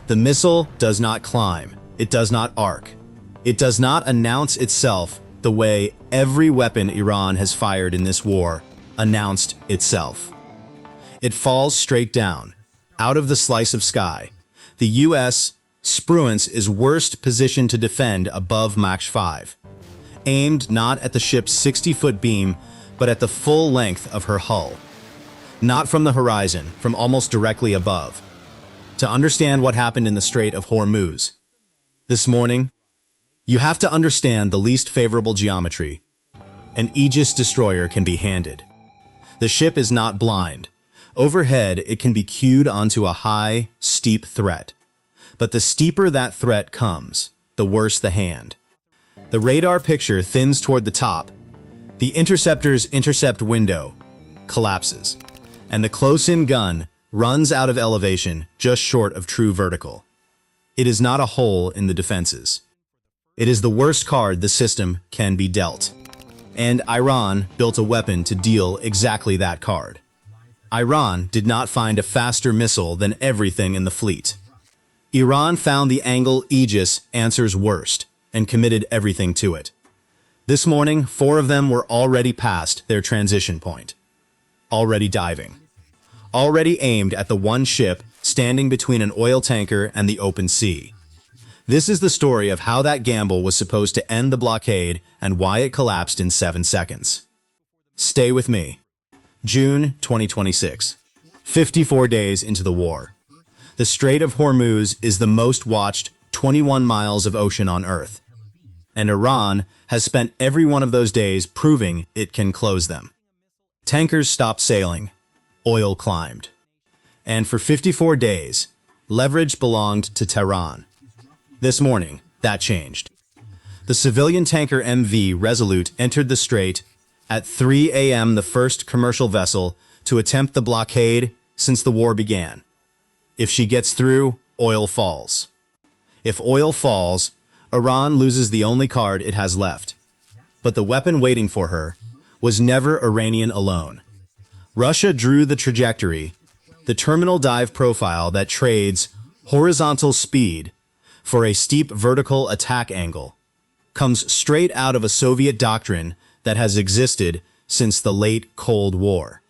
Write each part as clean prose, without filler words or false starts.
The missile does not climb. It does not arc. It does not announce itself the way every weapon Iran has fired in this war announced itself. It falls straight down, out of the slice of sky. The U.S. Spruance is worst positioned to defend above Mach 5, aimed not at the ship's 60-foot beam, but at the full length of her hull. Not from the horizon, from almost directly above. To understand what happened in the Strait of Hormuz this morning, you have to understand the least favorable geometry. An Aegis destroyer can be handed. The ship is not blind. Overhead, it can be cued onto a high, steep threat. But the steeper that threat comes, the worse the hand. The radar picture thins toward the top. The interceptor's intercept window collapses, and the close-in gun runs out of elevation just short of true vertical. It is not a hole in the defenses. It is the worst card the system can be dealt. And Iran built a weapon to deal exactly that card. Iran did not find a faster missile than everything in the fleet. Iran found the angle Aegis answers worst and committed everything to it. This morning, 4 of them were already past their transition point. Already diving. Already aimed at the one ship standing between an oil tanker and the open sea. This is the story of how that gamble was supposed to end the blockade and why it collapsed in 7 seconds. Stay with me. June 2026. 54 days into the war. The Strait of Hormuz is the most watched 21 miles of ocean on Earth. And Iran has spent every one of those days proving it can close them. Tankers stopped sailing. Oil climbed. And for 54 days, leverage belonged to Tehran. This morning, that changed. The civilian tanker MV Resolute entered the strait at 3 a.m., the first commercial vessel to attempt the blockade since the war began. If she gets through, oil falls. If oil falls, Iran loses the only card it has left. But the weapon waiting for her was never Iranian alone. Russia drew the trajectory, the terminal dive profile that trades horizontal speed for a steep vertical attack angle, comes straight out of a Soviet doctrine that has existed since the late Cold War.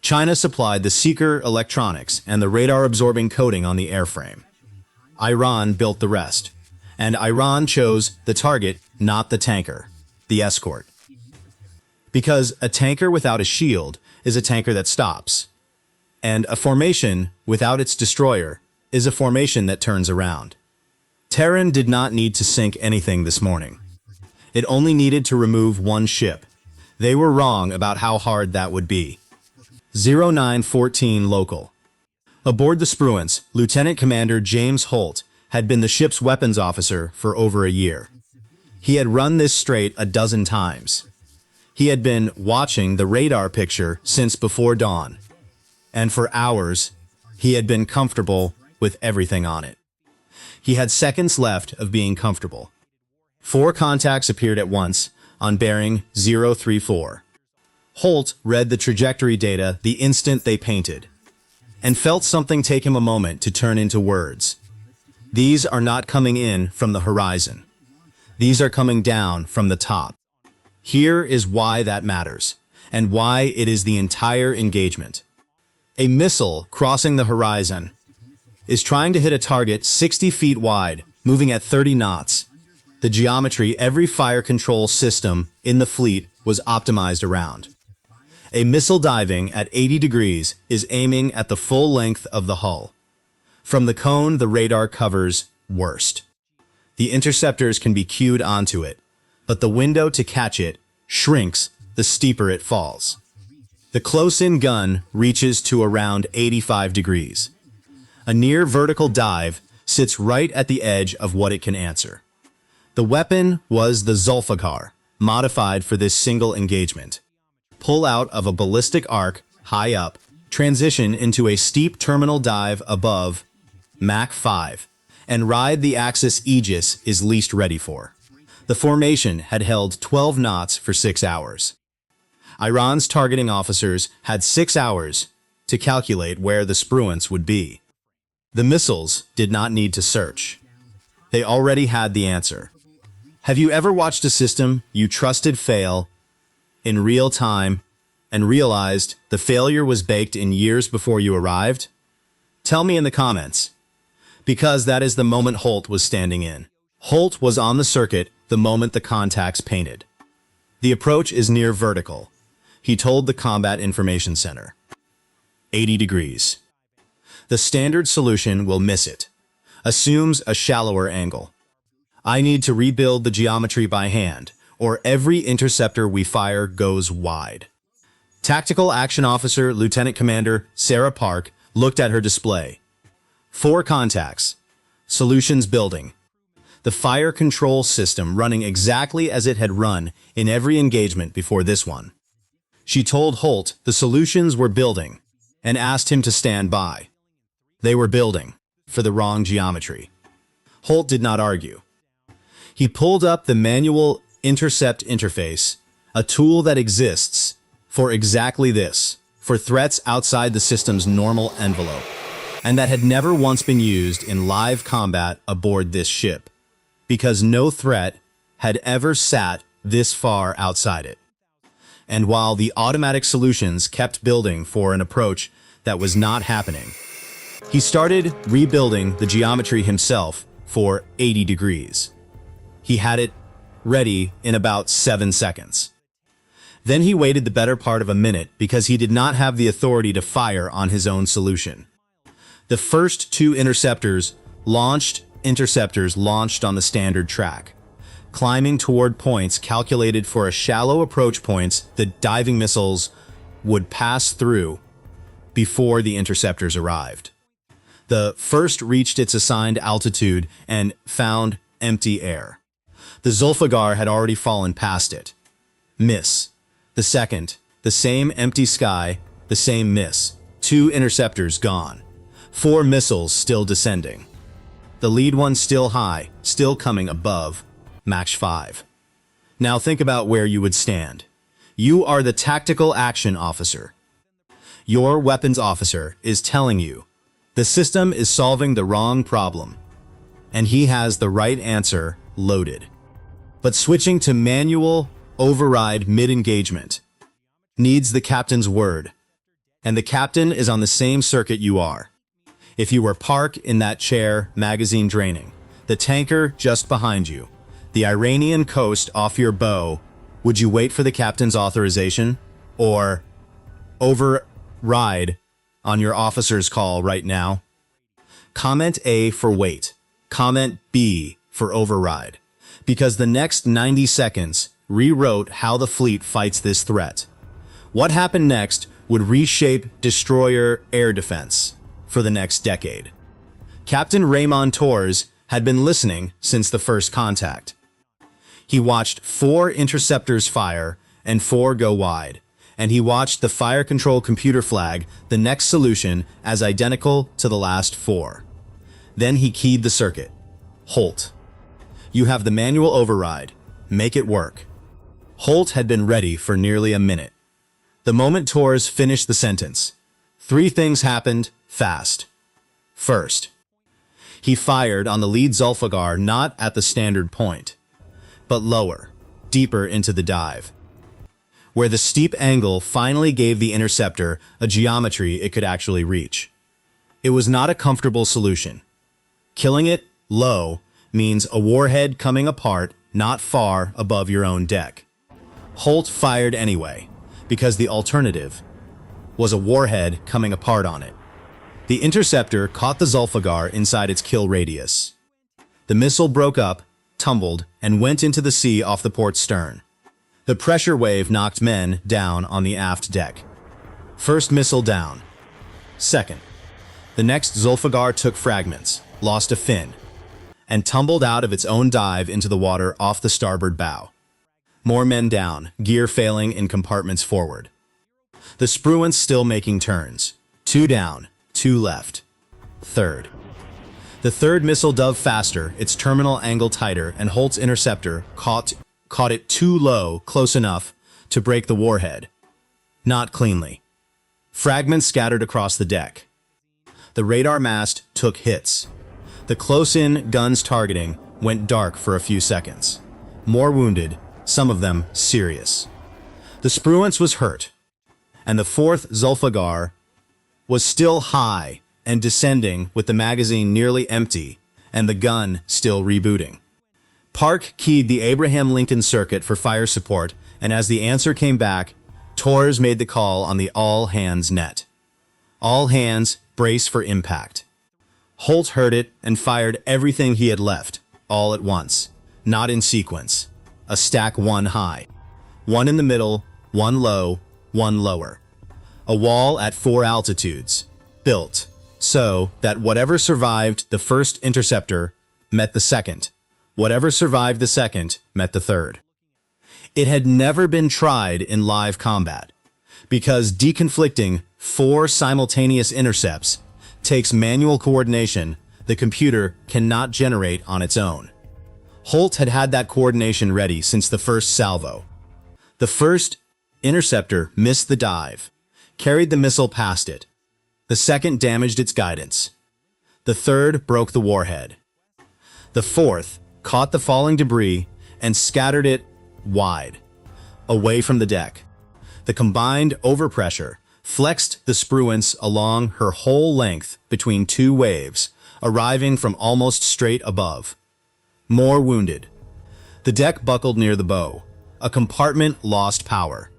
China supplied the seeker electronics and the radar-absorbing coating on the airframe. Iran built the rest, and Iran chose the target, not the tanker, the escort. Because a tanker without a shield is a tanker that stops, and a formation without its destroyer is a formation that turns around. Tehran did not need to sink anything this morning. It only needed to remove one ship. They were wrong about how hard that would be. 0914 local. Aboard the Spruance, Lieutenant Commander James Holt had been the ship's weapons officer for over a year. He had run this strait a dozen times. He had been watching the radar picture since before dawn. And for hours, he had been comfortable with everything on it. He had seconds left of being comfortable. 4 contacts appeared at once on bearing 034. Holt read the trajectory data the instant they painted, and felt something take him a moment to turn into words. These are not coming in from the horizon. These are coming down from the top. Here is why that matters, and why it is the entire engagement. A missile crossing the horizon is trying to hit a target 60 feet wide, moving at 30 knots. The geometry every fire control system in the fleet was optimized around. A missile diving at 80 degrees is aiming at the full length of the hull. From the cone the radar covers worst. The interceptors can be cued onto it, but the window to catch it shrinks the steeper it falls. The close-in gun reaches to around 85 degrees. A near vertical dive sits right at the edge of what it can answer. The weapon was the Zulfikar, modified for this single engagement. Pull out of a ballistic arc high up, transition into a steep terminal dive above Mach 5, and ride the axis Aegis is least ready for. The formation had held 12 knots for 6 hours. Iran's targeting officers had 6 hours to calculate where the Spruance would be. The missiles did not need to search. They already had the answer. Have you ever watched a system you trusted fail in real time and realized the failure was baked in years before you arrived? Tell me in the comments. Because that is the moment Holt was standing in. Holt was on the circuit the moment the contacts painted. The approach is near vertical, he told the Combat Information Center. 80 degrees. The standard solution will miss it. Assumes a shallower angle. I need to rebuild the geometry by hand, or every interceptor we fire goes wide. Tactical Action Officer Lieutenant Commander Sarah Park looked at her display. 4 contacts. Solutions building. The fire control system running exactly as it had run in every engagement before this one. She told Holt the solutions were building and asked him to stand by. They were building for the wrong geometry. Holt did not argue. He pulled up the manual intercept interface, a tool that exists for exactly this, for threats outside the system's normal envelope, and that had never once been used in live combat aboard this ship, because no threat had ever sat this far outside it. And while the automatic solutions kept building for an approach that was not happening, he started rebuilding the geometry himself for 80 degrees. He had it ready in about 7 seconds. Then he waited the better part of a minute because he did not have the authority to fire on his own solution. The first 2 interceptors launched on the standard track, climbing toward points calculated for a shallow approach points that diving missiles would pass through before the interceptors arrived. The first reached its assigned altitude and found empty air. The Zulfiqar had already fallen past it. Miss. The second, the same empty sky, the same miss. 2 interceptors gone. 4 missiles still descending. The lead one still high, still coming above Mach 5. Now think about where you would stand. You are the tactical action officer. Your weapons officer is telling you the system is solving the wrong problem, and he has the right answer loaded. But switching to manual override mid-engagement needs the captain's word, and the captain is on the same circuit you are. If you were Park in that chair, magazine draining, the tanker just behind you, the Iranian coast off your bow, would you wait for the captain's authorization or override on your officer's call right now? Comment A for wait. Comment B for override. Because the next 90 seconds rewrote how the fleet fights this threat. What happened next would reshape destroyer air defense for the next decade. Captain Raymond Torres had been listening since the first contact. He watched 4 interceptors fire and 4 go wide, and he watched the fire control computer flag the next solution as identical to the last 4. Then he keyed the circuit. Holt. You have the manual override. Make it work. Holt had been ready for nearly a minute. The moment Torres finished the sentence, 3 things happened fast. First, he fired on the lead Zulfiqar not at the standard point, but lower, deeper into the dive, where the steep angle finally gave the interceptor a geometry it could actually reach. It was not a comfortable solution. Killing it low means a warhead coming apart not far above your own deck. Holt fired anyway, because the alternative was a warhead coming apart on it. The interceptor caught the Zulfiqar inside its kill radius. The missile broke up, tumbled, and went into the sea off the port's stern. The pressure wave knocked men down on the aft deck. First missile down. Second, the next Zulfiqar took fragments, lost a fin, and tumbled out of its own dive into the water off the starboard bow. More men down, gear failing in compartments forward. The Spruance still making turns. 2 down, 2 left. Third. The third missile dove faster, its terminal angle tighter, and Holt's interceptor caught it too low, close enough to break the warhead. Not cleanly. Fragments scattered across the deck. The radar mast took hits. The close-in guns targeting went dark for a few seconds. More wounded, some of them serious. The Spruance was hurt, and the 4th Zulfiqar was still high and descending with the magazine nearly empty and the gun still rebooting. Park keyed the Abraham Lincoln circuit for fire support, and as the answer came back, Torres made the call on the all-hands net. All hands, brace for impact. Holt heard it and fired everything he had left, all at once, not in sequence. A stack one high. One in the middle, one low, one lower. A wall at 4 altitudes, built so that whatever survived the first interceptor met the second. Whatever survived the second met the third. It had never been tried in live combat, because deconflicting 4 simultaneous intercepts takes manual coordination the computer cannot generate on its own. Holt had had that coordination ready since the first salvo. The first interceptor missed the dive, carried the missile past it. The second damaged its guidance. The third broke the warhead. The fourth caught the falling debris and scattered it wide, away from the deck. The combined overpressure flexed the Spruance along her whole length between 2 waves, arriving from almost straight above. More wounded. The deck buckled near the bow. A compartment lost power.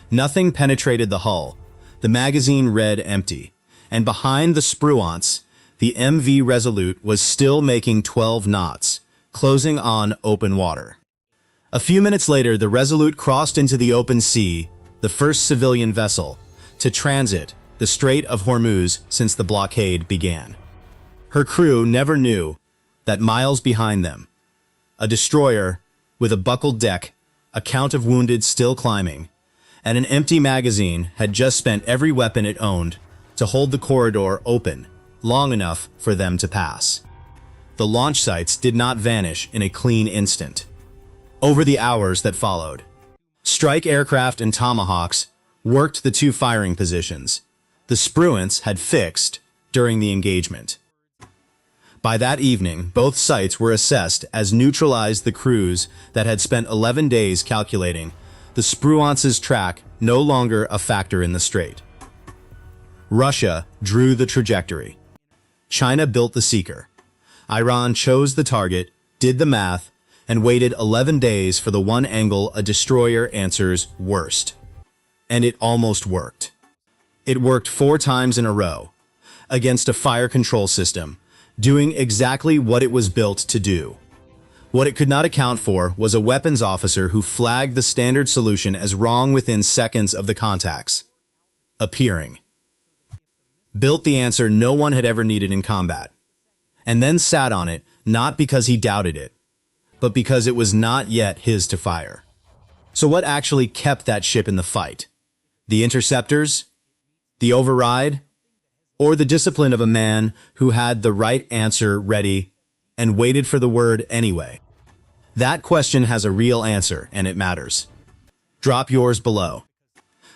Nothing penetrated the hull. The magazine read empty. And behind the Spruance, the MV Resolute was still making 12 knots, closing on open water. A few minutes later, the Resolute crossed into the open sea, the first civilian vessel to transit the Strait of Hormuz since the blockade began. Her crew never knew that miles behind them, a destroyer with a buckled deck, a count of wounded still climbing, and an empty magazine had just spent every weapon it owned to hold the corridor open long enough for them to pass. The launch sites did not vanish in a clean instant. Over the hours that followed, strike aircraft and Tomahawks worked the 2 firing positions the Spruance had fixed during the engagement. By that evening, both sites were assessed as neutralized the crews that had spent 11 days calculating the Spruance's track no longer a factor in the strait. Russia drew the trajectory. China built the seeker. Iran chose the target, did the math, and waited 11 days for the one angle a destroyer answers worst. And it almost worked. It worked 4 times in a row, against a fire control system, doing exactly what it was built to do. What it could not account for was a weapons officer who flagged the standard solution as wrong within seconds of the contacts appearing. Built the answer no one had ever needed in combat, and then sat on it not because he doubted it, but because it was not yet his to fire. So what actually kept that ship in the fight? The interceptors? The override? Or the discipline of a man who had the right answer ready and waited for the word anyway? That question has a real answer, and it matters. Drop yours below.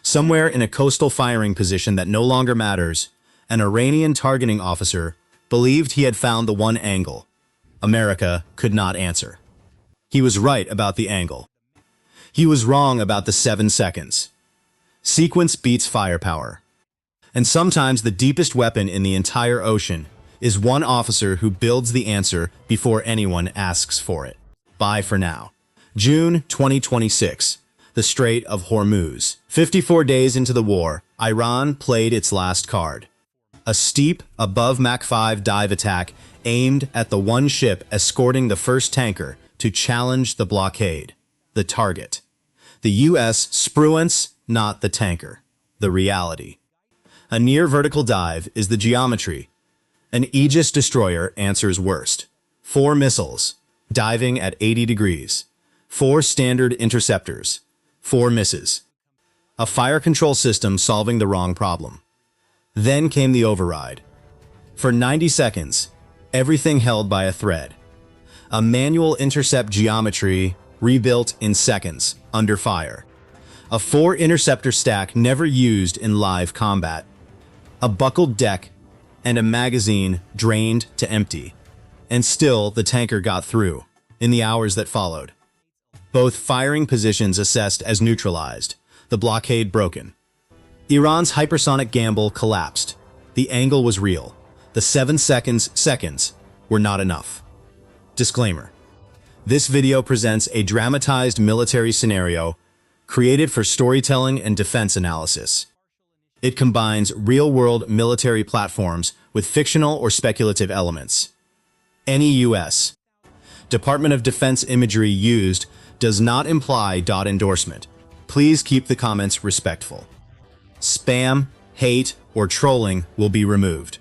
Somewhere in a coastal firing position that no longer matters, an Iranian targeting officer believed he had found the one angle America could not answer. He was right about the angle. He was wrong about the 7 seconds. Sequence beats firepower. And sometimes the deepest weapon in the entire ocean is one officer who builds the answer before anyone asks for it. Bye for now. June 2026. The Strait of Hormuz. 54 days into the war, Iran played its last card. A steep, above Mach 5 dive attack aimed at the one ship escorting the first tanker to challenge the blockade. The target. The U.S. Spruance, not the tanker. The reality. A near vertical dive is the geometry. An Aegis destroyer answers worst. 4 missiles, diving at 80 degrees. 4 standard interceptors. 4 misses. A fire control system solving the wrong problem. Then came the override. For 90 seconds, everything held by a thread. A manual intercept geometry rebuilt in seconds, under fire. A 4 interceptor stack never used in live combat. A buckled deck and a magazine drained to empty. And still, the tanker got through, in the hours that followed. Both firing positions assessed as neutralized, the blockade broken. Iran's hypersonic gamble collapsed. The angle was real. The 7 seconds were not enough. Disclaimer. This video presents a dramatized military scenario created for storytelling and defense analysis. It combines real-world military platforms with fictional or speculative elements. Any U.S. Department of Defense imagery used does not imply endorsement. Please keep the comments respectful. Spam, hate, or trolling will be removed.